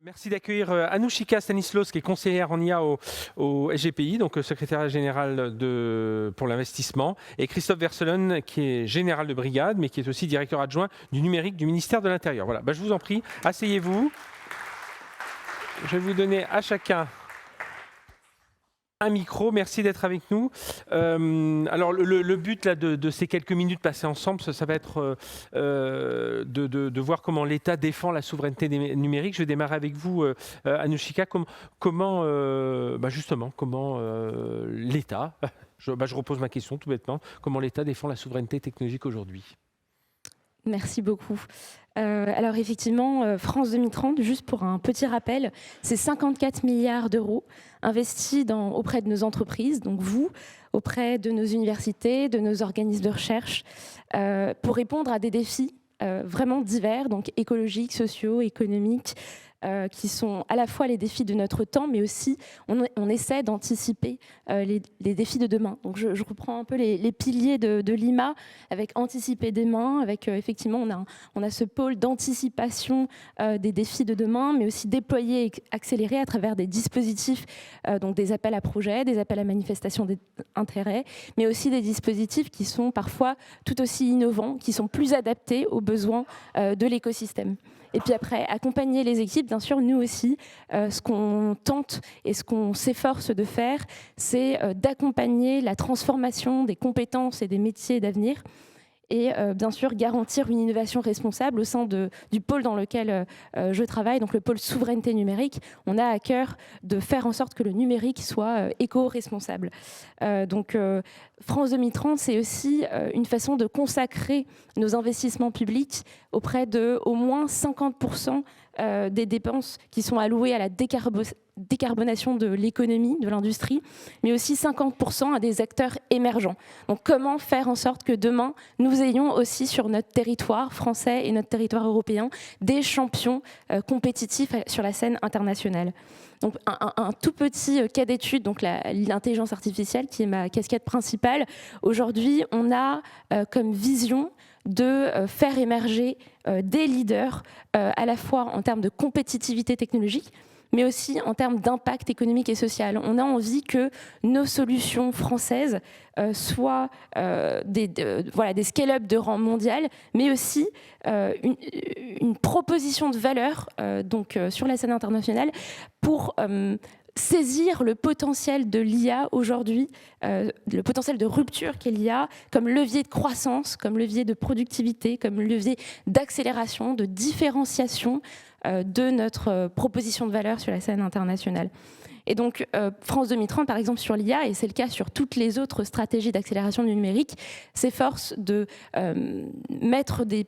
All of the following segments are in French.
Merci d'accueillir Anouchika Stanislos, qui est conseillère en IA au SGPI, donc secrétaire général pour l'investissement, et Christophe Verselen, qui est général de brigade, mais qui est aussi directeur adjoint du numérique du ministère de l'Intérieur. Voilà, je vous en prie, asseyez-vous. Je vais vous donner à chacun un micro. Merci d'être avec nous. Alors le but là, de ces quelques minutes passées ensemble, ça va être de voir comment l'État défend la souveraineté numérique. Je vais démarrer avec vous, Anouchika. Comment l'État, je repose ma question tout bêtement, comment l'État défend la souveraineté technologique aujourd'hui? Merci beaucoup. Alors effectivement, France 2030, juste pour un petit rappel, c'est 54 milliards d'euros investis auprès de nos entreprises, donc vous, auprès de nos universités, de nos organismes de recherche, pour répondre à des défis vraiment divers, donc écologiques, sociaux, économiques, qui sont à la fois les défis de notre temps, mais aussi on essaie d'anticiper les défis de demain. Donc je reprends un peu les piliers de l'IMA, avec anticiper demain, avec effectivement on a ce pôle d'anticipation des défis de demain, mais aussi déployer et accélérer à travers des dispositifs, donc des appels à projets, des appels à manifestation d'intérêt, mais aussi des dispositifs qui sont parfois tout aussi innovants, qui sont plus adaptés aux besoins de l'écosystème. Et puis après, accompagner les équipes, bien sûr, nous aussi, ce qu'on tente et ce qu'on s'efforce de faire, c'est d'accompagner la transformation des compétences et des métiers d'avenir et bien sûr garantir une innovation responsable au sein du pôle dans lequel je travaille, donc le pôle souveraineté numérique. On a à cœur de faire en sorte que le numérique soit éco-responsable. Donc France 2030, c'est aussi une façon de consacrer nos investissements publics auprès de au moins 50% des dépenses qui sont allouées à la décarbonation de l'économie, de l'industrie, mais aussi 50% à des acteurs émergents. Donc comment faire en sorte que demain, nous ayons aussi sur notre territoire français et notre territoire européen des champions compétitifs sur la scène internationale. Donc un tout petit cas d'étude, donc l'intelligence artificielle qui est ma casquette principale. Aujourd'hui, on a comme vision de faire émerger des leaders à la fois en termes de compétitivité technologique, mais aussi en termes d'impact économique et social. On a envie que nos solutions françaises soient des scale-up de rang mondial, mais aussi une proposition de valeur sur la scène internationale pour saisir le potentiel de l'IA aujourd'hui, le potentiel de rupture qu'est l'IA comme levier de croissance, comme levier de productivité, comme levier d'accélération, de différenciation de notre proposition de valeur sur la scène internationale. Et donc, France 2030, par exemple, sur l'IA, et c'est le cas sur toutes les autres stratégies d'accélération du numérique, s'efforce de mettre des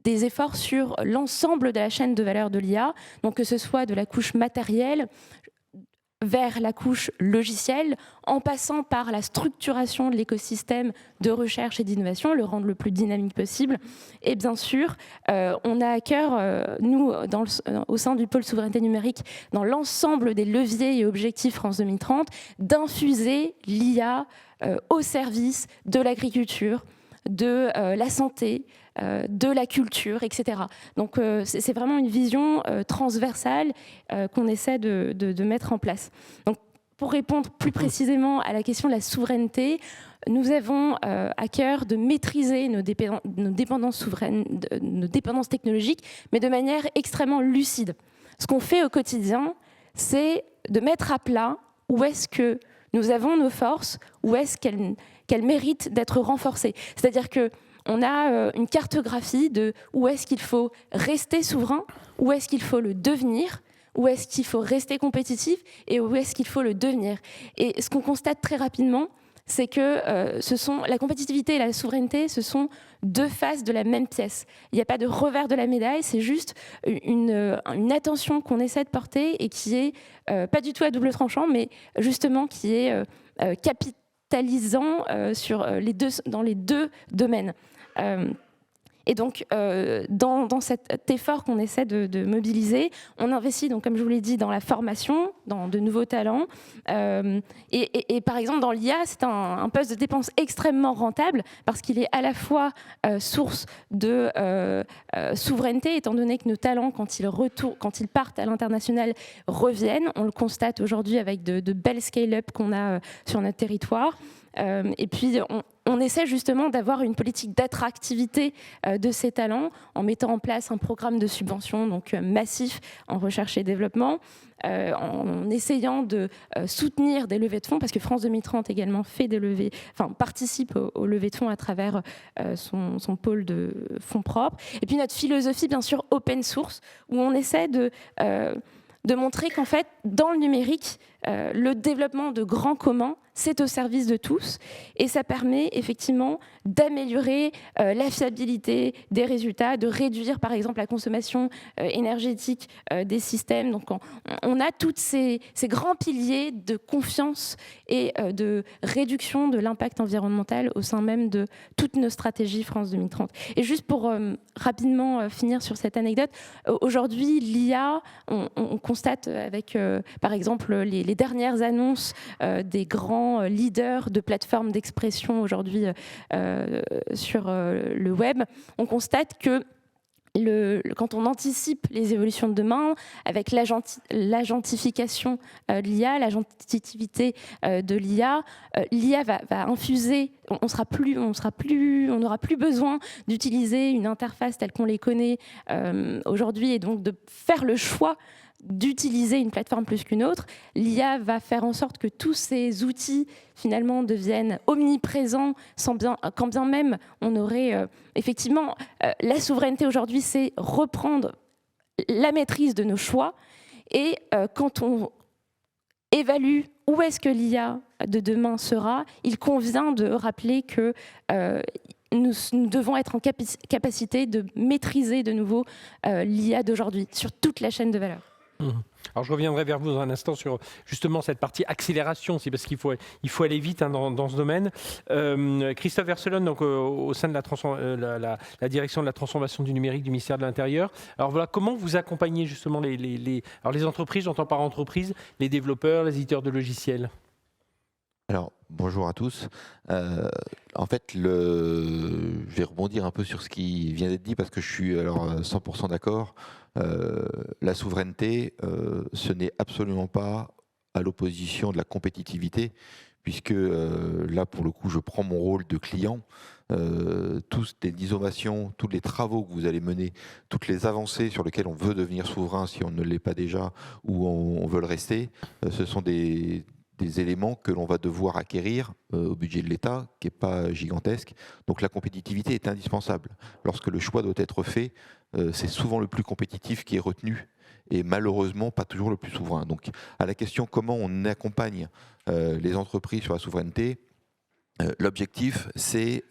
efforts sur l'ensemble de la chaîne de valeur de l'IA, donc que ce soit de la couche matérielle vers la couche logicielle, en passant par la structuration de l'écosystème de recherche et d'innovation, le rendre le plus dynamique possible. Et bien sûr, on a à cœur, nous, au sein du pôle souveraineté numérique, dans l'ensemble des leviers et objectifs France 2030, d'infuser l'IA au service de l'agriculture, de la santé, de la culture, etc. Donc c'est vraiment une vision transversale qu'on essaie de mettre en place. Donc, pour répondre plus précisément à la question de la souveraineté, nous avons à cœur de maîtriser nos dépendances technologiques, mais de manière extrêmement lucide. Ce qu'on fait au quotidien, c'est de mettre à plat où est-ce que nous avons nos forces, où est-ce qu'elles méritent d'être renforcées. C'est-à-dire qu'on a une cartographie de où est-ce qu'il faut rester souverain, où est-ce qu'il faut le devenir, où est-ce qu'il faut rester compétitif et où est-ce qu'il faut le devenir. Et ce qu'on constate très rapidement, c'est que la compétitivité et la souveraineté, ce sont deux faces de la même pièce. Il n'y a pas de revers de la médaille, c'est juste une attention qu'on essaie de porter et qui est pas du tout à double tranchant, mais justement qui est capitalisant dans les deux domaines. Et donc, dans cet effort qu'on essaie de mobiliser, on investit, donc, comme je vous l'ai dit, dans la formation, dans de nouveaux talents. Et par exemple, dans l'IA, c'est un poste de dépense extrêmement rentable parce qu'il est à la fois source de souveraineté, étant donné que nos talents, quand ils partent à l'international, reviennent. On le constate aujourd'hui avec de belles scale-up qu'on a sur notre territoire. Et puis, on essaie justement d'avoir une politique d'attractivité de ces talents en mettant en place un programme de subvention donc, massif en recherche et développement, en essayant de soutenir des levées de fonds, parce que France 2030 également participe aux levées de fonds à travers son pôle de fonds propres. Et puis notre philosophie, bien sûr, open source, où on essaie de montrer qu'en fait, dans le numérique, le développement de grands communs, c'est au service de tous et ça permet effectivement d'améliorer la fiabilité des résultats, de réduire par exemple la consommation énergétique des systèmes. Donc on a tous ces grands piliers de confiance et de réduction de l'impact environnemental au sein même de toutes nos stratégies France 2030. Et juste pour rapidement finir sur cette anecdote, aujourd'hui l'IA, on constate avec par exemple les dernières annonces des grands leaders de plateformes d'expression aujourd'hui sur le web, on constate que quand on anticipe les évolutions de demain, avec l'agentification de l'IA, l'agentivité de l'IA, l'IA va infuser, on n'aura plus besoin d'utiliser une interface telle qu'on les connaît aujourd'hui et donc de faire le choix d'utiliser une plateforme plus qu'une autre. L'IA va faire en sorte que tous ces outils finalement deviennent omniprésents, quand bien même on aurait effectivement la souveraineté aujourd'hui, c'est reprendre la maîtrise de nos choix et quand on évalue où est-ce que l'IA de demain sera, il convient de rappeler que nous devons être en capacité de maîtriser de nouveau l'IA d'aujourd'hui sur toute la chaîne de valeur. Alors je reviendrai vers vous dans un instant sur justement cette partie accélération, c'est parce qu'il faut aller vite dans ce domaine. Christophe Vercelonne, donc au sein de la direction de la transformation du numérique du ministère de l'Intérieur. Alors voilà, comment vous accompagnez justement les entreprises, j'entends par entreprise, les développeurs, les éditeurs de logiciels? Alors, bonjour à tous. En fait, je vais rebondir un peu sur ce qui vient d'être dit parce que je suis 100% d'accord. La souveraineté, ce n'est absolument pas à l'opposition de la compétitivité, puisque là, pour le coup, je prends mon rôle de client. Toutes les innovations, tous les travaux que vous allez mener, toutes les avancées sur lesquelles on veut devenir souverain si on ne l'est pas déjà ou on veut le rester, ce sont des éléments que l'on va devoir acquérir au budget de l'État, qui n'est pas gigantesque. Donc la compétitivité est indispensable. Lorsque le choix doit être fait, c'est souvent le plus compétitif qui est retenu et malheureusement pas toujours le plus souverain. Donc à la question comment on accompagne les entreprises sur la souveraineté, l'objectif c'est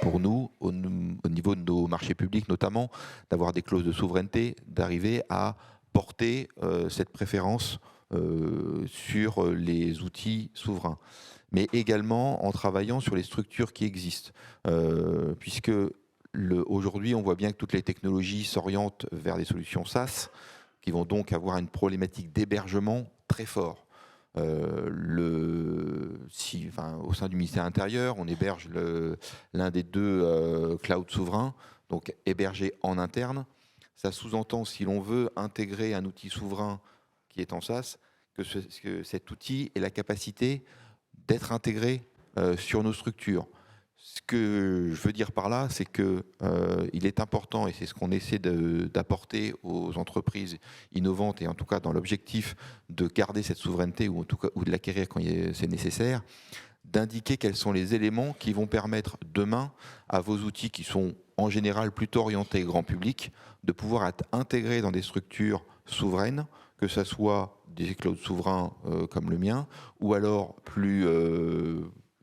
pour nous, au niveau de nos marchés publics notamment, d'avoir des clauses de souveraineté, d'arriver à porter cette préférence sur les outils souverains, mais également en travaillant sur les structures qui existent, puisque aujourd'hui on voit bien que toutes les technologies s'orientent vers des solutions SaaS, qui vont donc avoir une problématique d'hébergement très fort. Au sein du ministère intérieur, on héberge l'un des deux clouds souverains, donc hébergé en interne. Ça sous-entend, si l'on veut intégrer un outil souverain qui est en SaaS, que cet outil ait la capacité d'être intégré sur nos structures. Ce que je veux dire par là, c'est qu'il est important, et c'est ce qu'on essaie d'apporter aux entreprises innovantes, et en tout cas dans l'objectif de garder cette souveraineté, ou de l'acquérir quand c'est nécessaire, d'indiquer quels sont les éléments qui vont permettre demain à vos outils qui sont en général plutôt orientés grand public, de pouvoir être intégrés dans des structures souveraines, que ce soit des clouds souverains comme le mien, ou alors plus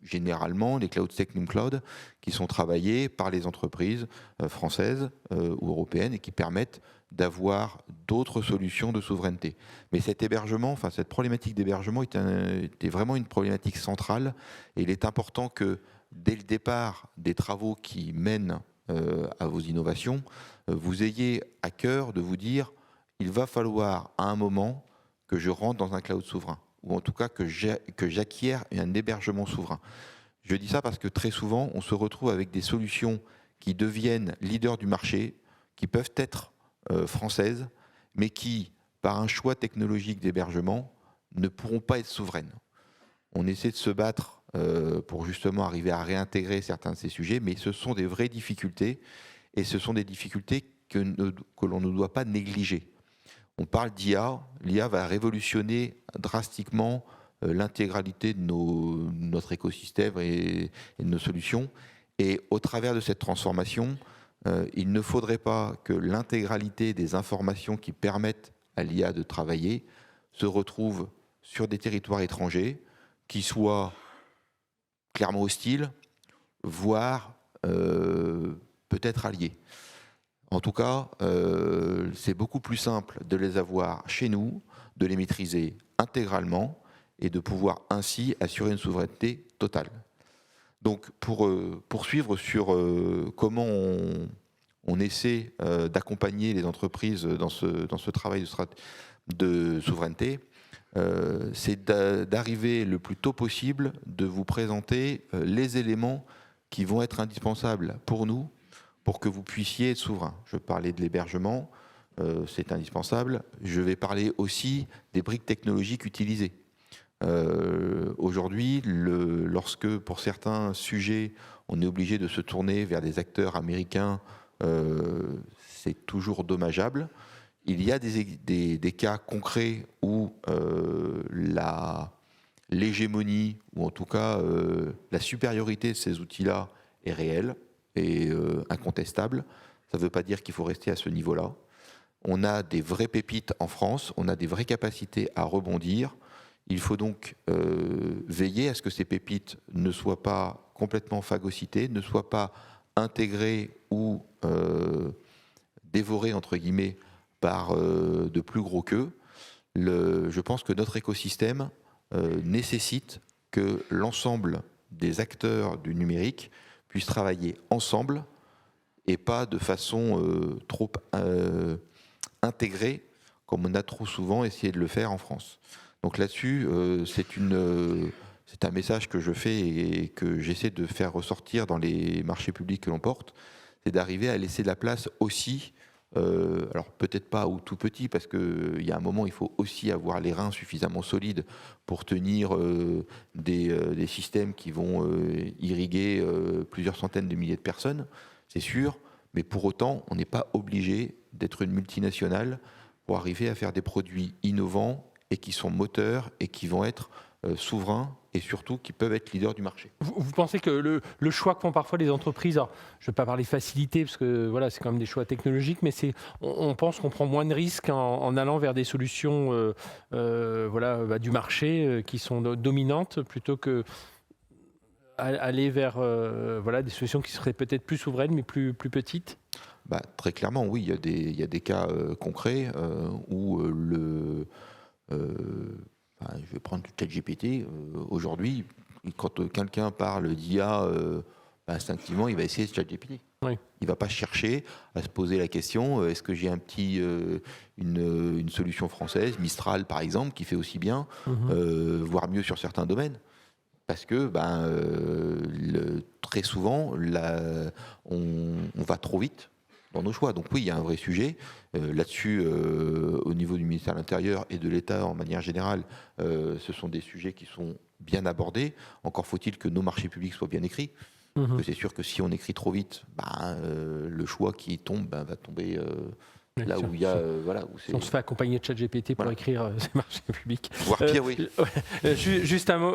généralement les clouds Technium Cloud qui sont travaillés par les entreprises françaises ou européennes et qui permettent d'avoir d'autres solutions de souveraineté. Mais cet hébergement, cette problématique d'hébergement était vraiment une problématique centrale, et il est important que dès le départ des travaux qui mènent à vos innovations, vous ayez à cœur de vous dire il va falloir à un moment que je rentre dans un cloud souverain, ou en tout cas que j'acquière un hébergement souverain. Je dis ça parce que très souvent, on se retrouve avec des solutions qui deviennent leaders du marché, qui peuvent être françaises, mais qui, par un choix technologique d'hébergement, ne pourront pas être souveraines. On essaie de se battre pour justement arriver à réintégrer certains de ces sujets, mais ce sont des vraies difficultés, et ce sont des difficultés que l'on ne doit pas négliger. On parle d'IA, l'IA va révolutionner drastiquement l'intégralité de notre écosystème et de nos solutions, et au travers de cette transformation, il ne faudrait pas que l'intégralité des informations qui permettent à l'IA de travailler se retrouvent sur des territoires étrangers qui soient clairement hostiles, voire peut-être alliés. En tout cas, c'est beaucoup plus simple de les avoir chez nous, de les maîtriser intégralement et de pouvoir ainsi assurer une souveraineté totale. Donc, pour poursuivre sur comment on essaie d'accompagner les entreprises dans ce travail de souveraineté, c'est d'arriver le plus tôt possible de vous présenter les éléments qui vont être indispensables pour nous, pour que vous puissiez être souverain. Je parlais de l'hébergement, c'est indispensable. Je vais parler aussi des briques technologiques utilisées. Aujourd'hui, lorsque pour certains sujets, on est obligé de se tourner vers des acteurs américains, c'est toujours dommageable. Il y a des cas concrets où l'hégémonie, ou en tout cas la supériorité de ces outils-là est réelle et incontestable. Ça ne veut pas dire qu'il faut rester à ce niveau-là. On a des vraies pépites en France, on a des vraies capacités à rebondir. Il faut donc veiller à ce que ces pépites ne soient pas complètement phagocytées, ne soient pas intégrées ou dévorées, entre guillemets, par de plus gros qu'eux. Je pense que notre écosystème nécessite que l'ensemble des acteurs du numérique puissent travailler ensemble et pas de façon trop intégrée, comme on a trop souvent essayé de le faire en France. Donc là-dessus, c'est un message que je fais et que j'essaie de faire ressortir dans les marchés publics que l'on porte, c'est d'arriver à laisser de la place aussi, alors peut-être pas au tout petit, parce qu'il y a un moment, il faut aussi avoir les reins suffisamment solides pour tenir des systèmes qui vont irriguer plusieurs centaines de milliers de personnes, c'est sûr, mais pour autant, on n'est pas obligé d'être une multinationale pour arriver à faire des produits innovants et qui sont moteurs et qui vont être souverains et surtout qui peuvent être leaders du marché. Vous pensez que le choix que font parfois les entreprises, alors, je ne vais pas parler facilité parce que voilà, c'est quand même des choix technologiques, mais on pense qu'on prend moins de risques en allant vers des solutions du marché qui sont dominantes plutôt que aller vers des solutions qui seraient peut-être plus souveraines mais plus petites? Très clairement, oui, il y a des cas concrets où je vais prendre ChatGPT. Aujourd'hui, quand quelqu'un parle d'IA, instinctivement, il va essayer ChatGPT. Oui. Il ne va pas chercher à se poser la question, est-ce que j'ai une solution française, Mistral par exemple, qui fait aussi bien, voire mieux sur certains domaines. Parce que très souvent, on va trop vite dans nos choix. Donc oui, il y a un vrai sujet. Là-dessus, au niveau du ministère de l'Intérieur et de l'État en manière générale, ce sont des sujets qui sont bien abordés. Encore faut-il que nos marchés publics soient bien écrits. C'est sûr que si on écrit trop vite, le choix qui tombe va tomber là où il y a... on se fait accompagner de ChatGPT pour écrire ces marchés publics. Voire pire, oui. Juste un mot,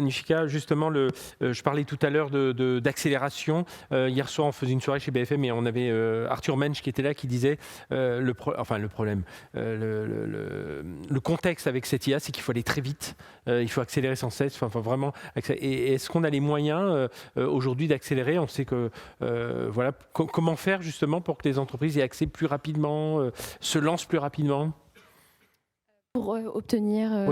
Nishika, justement, je parlais tout à l'heure d'accélération. Hier soir, on faisait une soirée chez BFM et on avait Arthur Mensch qui était là, qui disait le problème, le contexte avec cette IA, c'est qu'il faut aller très vite, il faut accélérer sans cesse, vraiment. Et est-ce qu'on a les moyens aujourd'hui d'accélérer? On sait que, comment faire justement pour que les entreprises y accès plus rapidement, se lancent plus rapidement? Pour obtenir...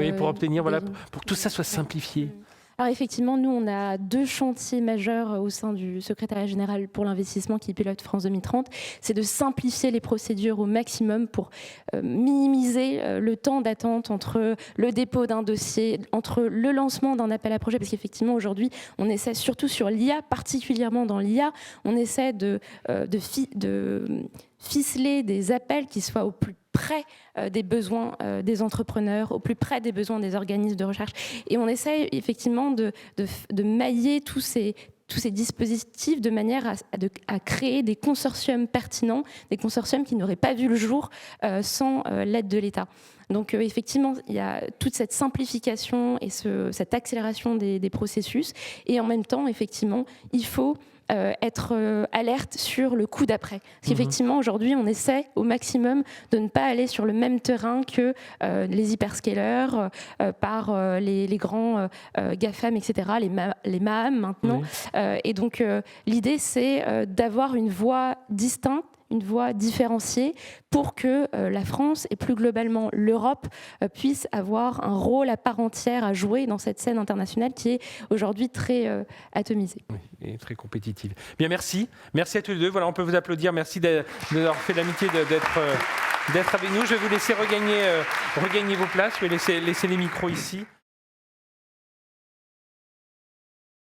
pour que tout ça soit simplifié. Alors effectivement, nous, on a 2 chantiers majeurs au sein du secrétariat général pour l'investissement qui pilote France 2030. C'est de simplifier les procédures au maximum pour minimiser le temps d'attente entre le dépôt d'un dossier, entre le lancement d'un appel à projet, parce qu'effectivement, aujourd'hui, on essaie, surtout sur l'IA, particulièrement dans l'IA, on essaie de ficeler des appels qui soient au plus près des besoins des entrepreneurs, au plus près des besoins des organismes de recherche. Et on essaie effectivement de mailler tous ces dispositifs de manière à créer des consortiums pertinents, des consortiums qui n'auraient pas vu le jour sans l'aide de l'État. Donc effectivement, il y a toute cette simplification et cette accélération des processus. Et en même temps, effectivement, il faut être alerte sur le coup d'après. Parce qu'effectivement, aujourd'hui, on essaie au maximum de ne pas aller sur le même terrain que les hyperscalers, par les grands GAFAM, etc., les MAM maintenant. Oui. Et donc, l'idée, c'est d'avoir une voie distincte, une voie différenciée pour que la France et plus globalement l'Europe puissent avoir un rôle à part entière à jouer dans cette scène internationale qui est aujourd'hui très atomisée. Oui, et très compétitive. Bien, merci. Merci à tous les deux. Voilà, on peut vous applaudir. Merci d'avoir fait l'amitié d'être avec nous. Je vais vous laisser regagner vos places. Je vais laisser les micros ici.